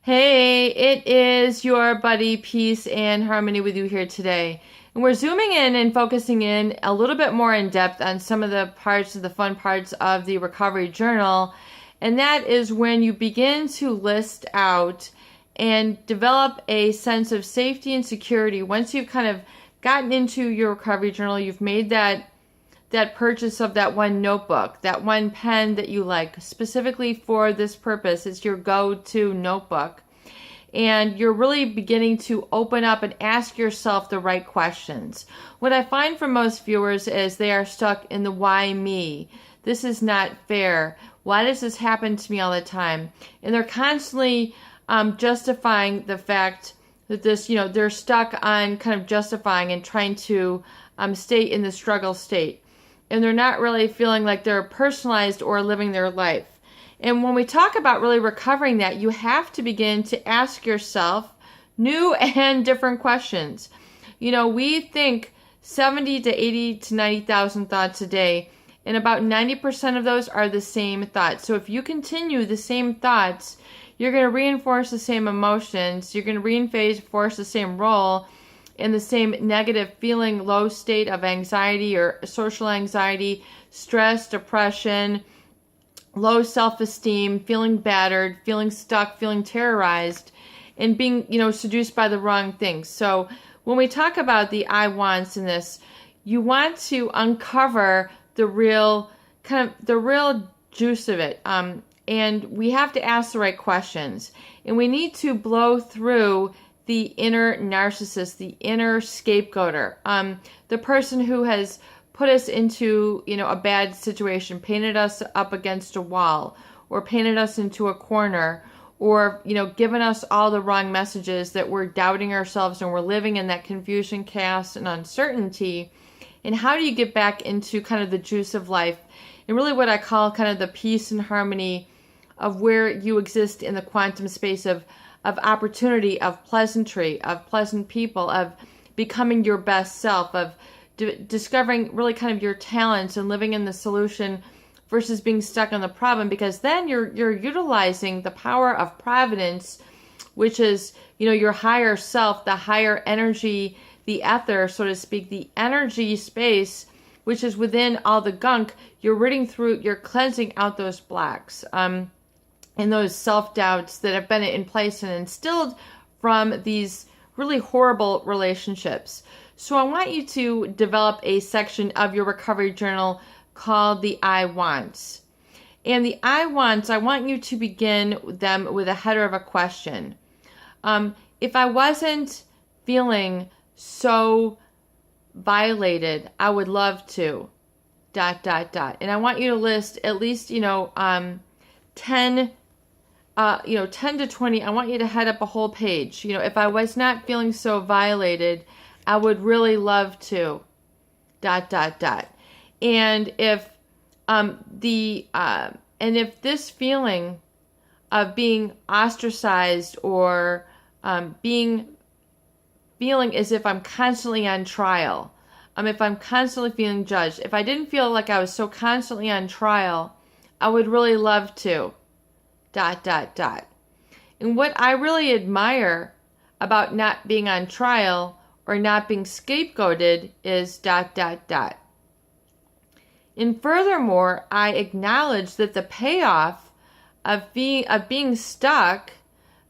Hey, it is your buddy Peace and Harmony with you here today. And we're zooming in and focusing in a little bit more in depth on some of the fun parts of the recovery journal. And that is when you begin to list out and develop a sense of safety and security. Once you've kind of gotten into your recovery journal, you've made that purchase of that one notebook, that one pen that you like, specifically for this purpose. It's your go-to notebook. And you're really beginning to open up and ask yourself the right questions. What I find for most viewers is they are stuck in the why me? This is not fair. Why does this happen to me all the time? And they're constantly justifying the fact that they're stuck on kind of justifying and trying to stay in the struggle state. And they're not really feeling like they're personalized or living their life. And when we talk about really recovering that, you have to begin to ask yourself new and different questions. We think 70 to 80 to 90,000 thoughts a day, and about 90% of those are the same thoughts. So if you continue the same thoughts, you're going to reinforce the same emotions, you're going to reinforce the same role, in the same negative feeling, low state of anxiety or social anxiety, stress, depression, low self-esteem, feeling battered, feeling stuck, feeling terrorized, and being, seduced by the wrong things. So when we talk about the I wants in this, you want to uncover the real juice of it. And we have to ask the right questions. And we need to blow through the inner narcissist, the inner scapegoater, the person who has put us into, a bad situation, painted us up against a wall, or painted us into a corner, or, given us all the wrong messages that we're doubting ourselves and we're living in that confusion, chaos, and uncertainty. And how do you get back into kind of the juice of life? And really what I call kind of the peace and harmony of where you exist in the quantum space of opportunity, of pleasantry, of pleasant people, of becoming your best self, of discovering really kind of your talents and living in the solution versus being stuck on the problem, because then you're utilizing the power of providence, which is, your higher self, the higher energy, the ether, so to speak, the energy space, which is within all the gunk. You're cleansing out those blocks. And those self-doubts that have been in place and instilled from these really horrible relationships. So I want you to develop a section of your recovery journal called the I wants. And the I wants, I want you to begin them with a header of a question. If I wasn't feeling so violated, I would love to, ... And I want you to list at least, 10 to 20, I want you to head up a whole page. If I was not feeling so violated, I would really love to, ... And if if this feeling of being ostracized or feeling as if I'm constantly on trial, if I'm constantly feeling judged, if I didn't feel like I was so constantly on trial, I would really love to, ... And what I really admire about not being on trial or not being scapegoated is ... And furthermore, I acknowledge that the payoff of being stuck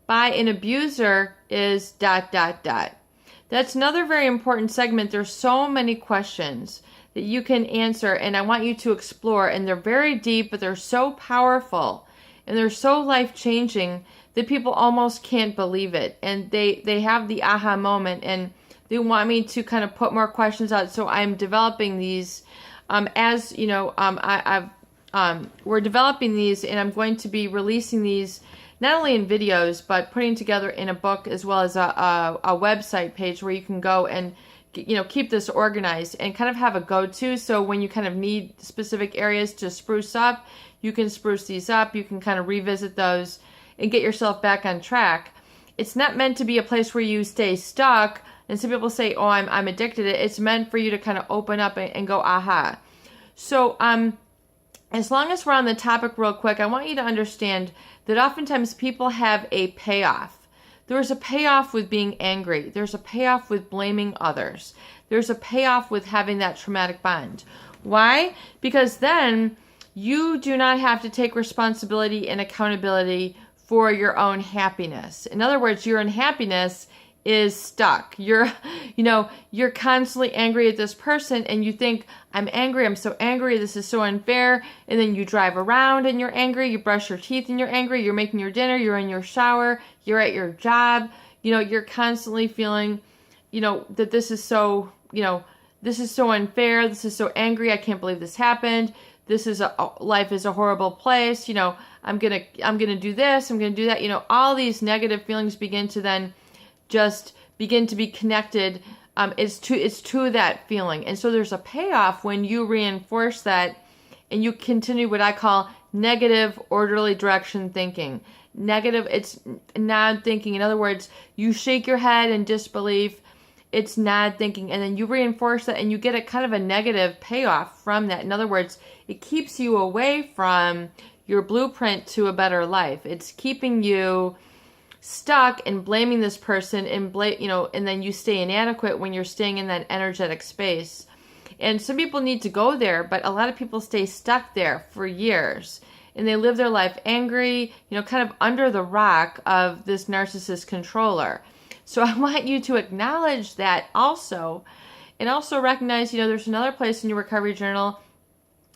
by an abuser is ... That's another very important segment. There's so many questions that you can answer, and I want you to explore, and they're very deep, but they're so powerful. And they're so life-changing that people almost can't believe it. And they have the aha moment, and they want me to kind of put more questions out. So I'm developing these we're developing these, and I'm going to be releasing these not only in videos, but putting together in a book as well as a website page where you can go and keep this organized and kind of have a go-to. So when you kind of need specific areas to spruce up, you can spruce these up. You can kind of revisit those and get yourself back on track. It's not meant to be a place where you stay stuck. And some people say, oh, I'm addicted. It's meant for you to kind of open up and go, aha. So as long as we're on the topic real quick, I want you to understand that oftentimes people have a payoff. There's a payoff with being angry. There's a payoff with blaming others. There's a payoff with having that traumatic bond. Why? Because then you do not have to take responsibility and accountability for your own happiness. In other words, your unhappiness is stuck. You're constantly angry at this person and you think, I'm angry, I'm so angry, this is so unfair. And then you drive around and you're angry, you brush your teeth and you're angry, you're making your dinner, you're in your shower, you're at your job, you're constantly feeling, that this is so unfair, this is so angry, I can't believe this happened. Life is a horrible place, I'm going to do this, I'm going to do that, all these negative feelings begin to then just begin to be connected. It's to that feeling. And so there's a payoff when you reinforce that and you continue what I call negative orderly direction thinking. Negative, it's nod thinking. In other words, you shake your head in disbelief, it's nod thinking, and then you reinforce that and you get a kind of a negative payoff from that. In other words, it keeps you away from your blueprint to a better life. It's keeping you stuck and blaming this person and and then you stay inadequate when you're staying in that energetic space. And some people need to go there, but a lot of people stay stuck there for years and they live their life angry, kind of under the rock of this narcissist controller. So I want you to acknowledge that also, and also recognize, there's another place in your recovery journal.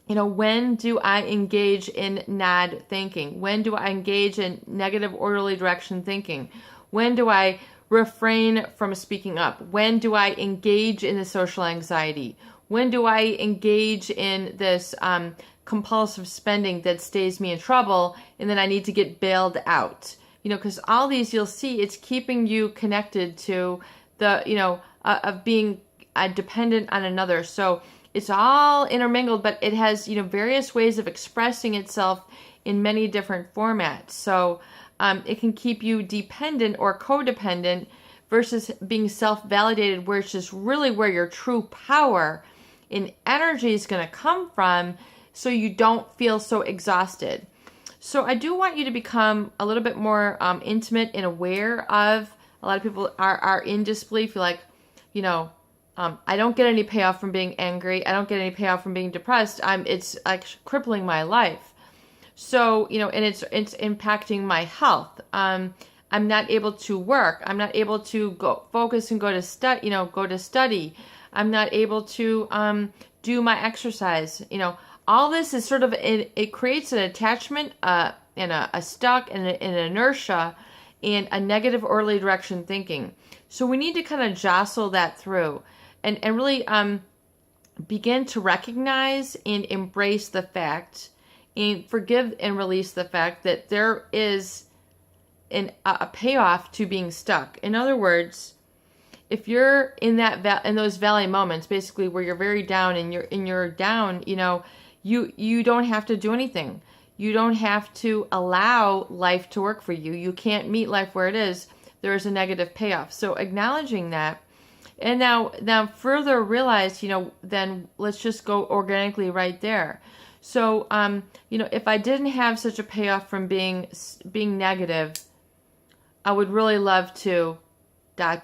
When do I engage in nod thinking? When do I engage in negative orderly direction thinking? When do I refrain from speaking up? When do I engage in the social anxiety? When do I engage in this compulsive spending that stays me in trouble and then I need to get bailed out? Because all these, you'll see, it's keeping you connected to the, of being dependent on another. So it's all intermingled, but it has, various ways of expressing itself in many different formats. So it can keep you dependent or codependent versus being self-validated, where it's just really where your true power and energy is going to come from, so you don't feel so exhausted. So I do want you to become a little bit more intimate and aware of, a lot of people are in disbelief. You're like, I don't get any payoff from being angry. I don't get any payoff from being depressed. It's like crippling my life. So, and it's impacting my health. I'm not able to work. I'm not able to go focus and go to study. I'm not able to do my exercise. All this is sort of, it creates an attachment and a stuck and an inertia and a negative orderly direction thinking. So we need to kind of jostle that through. And really begin to recognize and embrace the fact and forgive and release the fact that there is a payoff to being stuck. In other words, if you're in those valley moments, basically where you're very down and you're down, you don't have to do anything. You don't have to allow life to work for you. You can't meet life where it is. There is a negative payoff. So acknowledging that. And now further realize, then let's just go organically right there. So, if I didn't have such a payoff from being negative, I would really love to ... And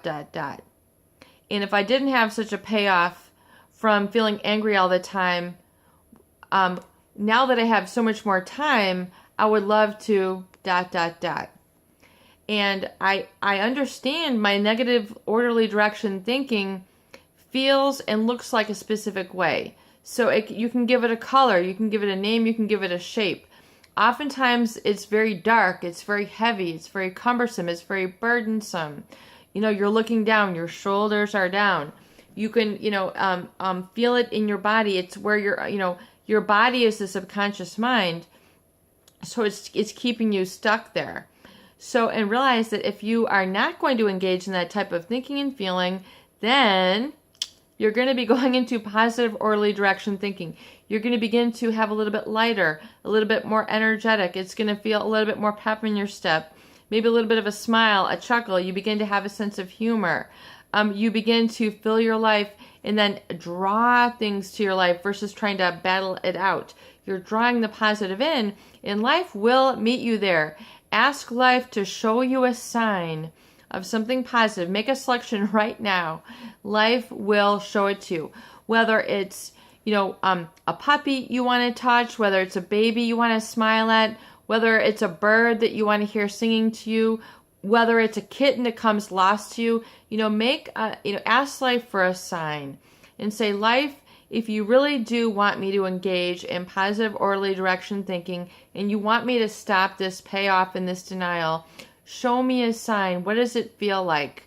if I didn't have such a payoff from feeling angry all the time, now that I have so much more time, I would love to ... And I understand my negative orderly direction thinking feels and looks like a specific way. So you can give it a color, you can give it a name, you can give it a shape. Oftentimes it's very dark, it's very heavy, it's very cumbersome, it's very burdensome. You're looking down, your shoulders are down. You can, feel it in your body. It's where your body is the subconscious mind. So it's keeping you stuck there. So, and realize that if you are not going to engage in that type of thinking and feeling, then you're going to be going into positive orderly direction thinking. You're going to begin to have a little bit lighter, a little bit more energetic. It's going to feel a little bit more pep in your step. Maybe a little bit of a smile, a chuckle. You begin to have a sense of humor. You begin to fill your life and then draw things to your life versus trying to battle it out. you're drawing the positive in, and life will meet you there. Ask life to show you a sign of something positive. Make a selection right now. Life will show it to you. Whether it's, a puppy you want to touch, whether it's a baby you want to smile at, whether it's a bird that you want to hear singing to you, whether it's a kitten that comes lost to you, ask life for a sign and say, life, if you really do want me to engage in positive, orderly direction thinking, and you want me to stop this payoff and this denial, show me a sign. What does it feel like?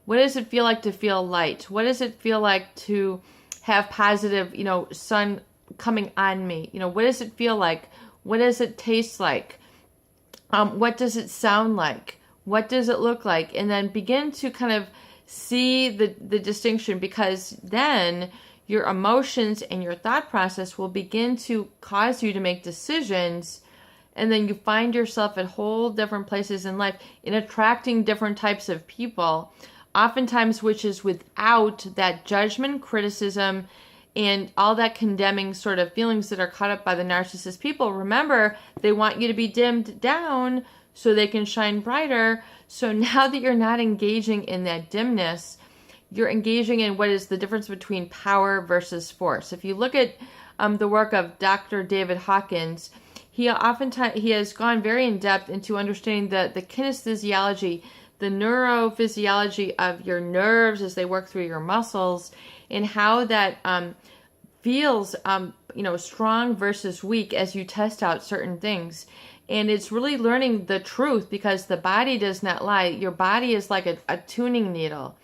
What does it feel like to feel light? What does it feel like to have positive, sun coming on me? What does it feel like? What does it taste like? What does it sound like? What does it look like? And then begin to kind of see the distinction, because then your emotions and your thought process will begin to cause you to make decisions, and then you find yourself at whole different places in life in attracting different types of people, oftentimes which is without that judgment, criticism, and all that condemning sort of feelings that are caught up by the narcissist people. Remember, they want you to be dimmed down so they can shine brighter. So now that you're not engaging in that dimness, you're engaging in what is the difference between power versus force. If you look at the work of Dr. David Hawkins, he has gone very in depth into understanding the kinesthesiology, the neurophysiology of your nerves as they work through your muscles, and how that feels, strong versus weak as you test out certain things. And it's really learning the truth, because the body does not lie. Your body is like a tuning needle,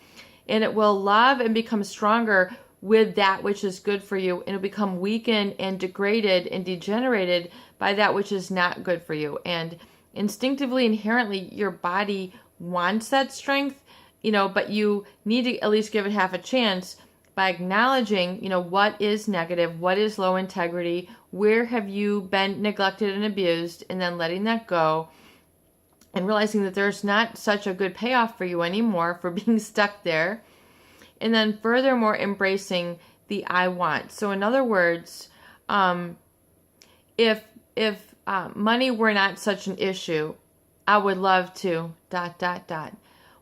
and it will love and become stronger with that which is good for you, and it'll become weakened and degraded and degenerated by that which is not good for you. And instinctively, inherently, your body wants that strength, but you need to at least give it half a chance by acknowledging, what is negative, what is low integrity, where have you been neglected and abused, and then letting that go and realizing that there's not such a good payoff for you anymore for being stuck there. And then furthermore, embracing the I want. So in other words, if money were not such an issue, I would love to ...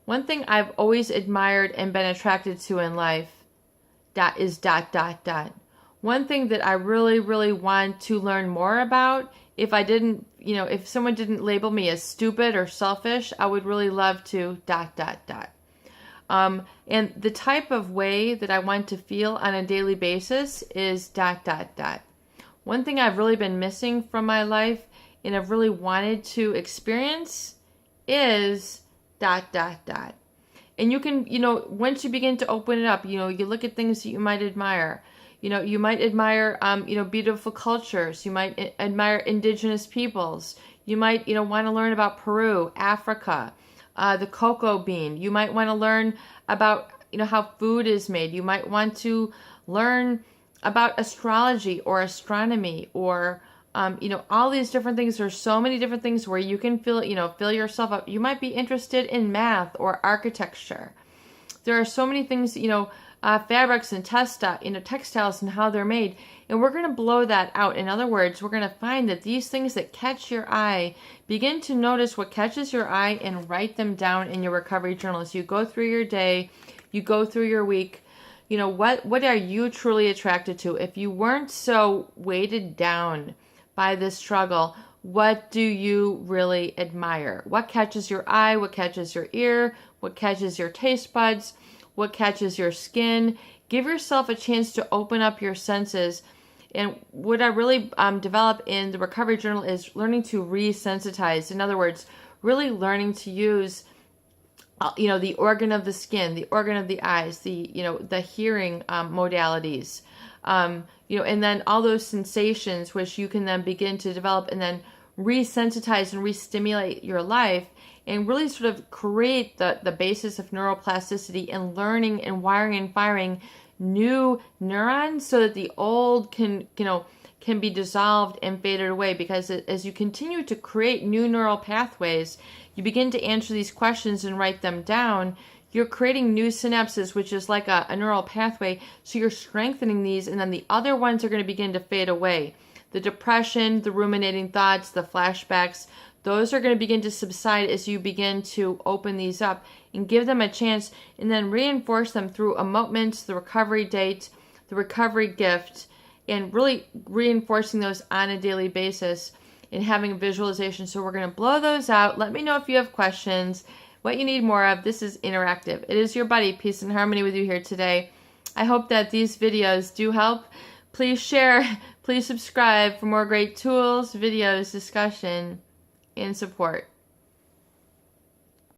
One thing I've always admired and been attracted to in life is ... One thing that I really, really want to learn more about, if I didn't, if someone didn't label me as stupid or selfish, I would really love to ... And the type of way that I want to feel on a daily basis is ... One thing I've really been missing from my life and I've really wanted to experience is ... And you can, once you begin to open it up, you look at things that you might admire. You might admire, beautiful cultures. You might admire indigenous peoples. You might, want to learn about Peru, Africa, the cocoa bean. You might want to learn about, how food is made. You might want to learn about astrology or astronomy or, all these different things. There's so many different things where you can fill yourself up. You might be interested in math or architecture. There are so many things, fabrics and textiles and how they're made. And we're going to blow that out. In other words, we're going to find that these things that catch your eye, begin to notice what catches your eye and write them down in your recovery journal. As you go through your day, you go through your week, what are you truly attracted to? If you weren't so weighted down by this struggle, what do you really admire? What catches your eye? What catches your ear? What catches your taste buds? What catches your skin? Give yourself a chance to open up your senses. And what I really develop in the recovery journal is learning to resensitize. In other words, really learning to use, the organ of the skin, the organ of the eyes, the hearing modalities, and then all those sensations which you can then begin to develop and then resensitize and re-stimulate your life and really sort of create the basis of neuroplasticity and learning and wiring and firing new neurons so that the old can be dissolved and faded away. Because as you continue to create new neural pathways, you begin to answer these questions and write them down. You're creating new synapses, which is like a neural pathway. So you're strengthening these, and then the other ones are going to begin to fade away. The depression, the ruminating thoughts, the flashbacks, those are going to begin to subside as you begin to open these up and give them a chance, and then reinforce them through emotements, the recovery date, the recovery gift, and really reinforcing those on a daily basis and having a visualization. So we're going to blow those out. Let me know if you have questions, what you need more of. This is interactive. It is your buddy, Peace and Harmony, with you here today. I hope that these videos do help. Please share, please subscribe for more great tools, videos, discussion, and support.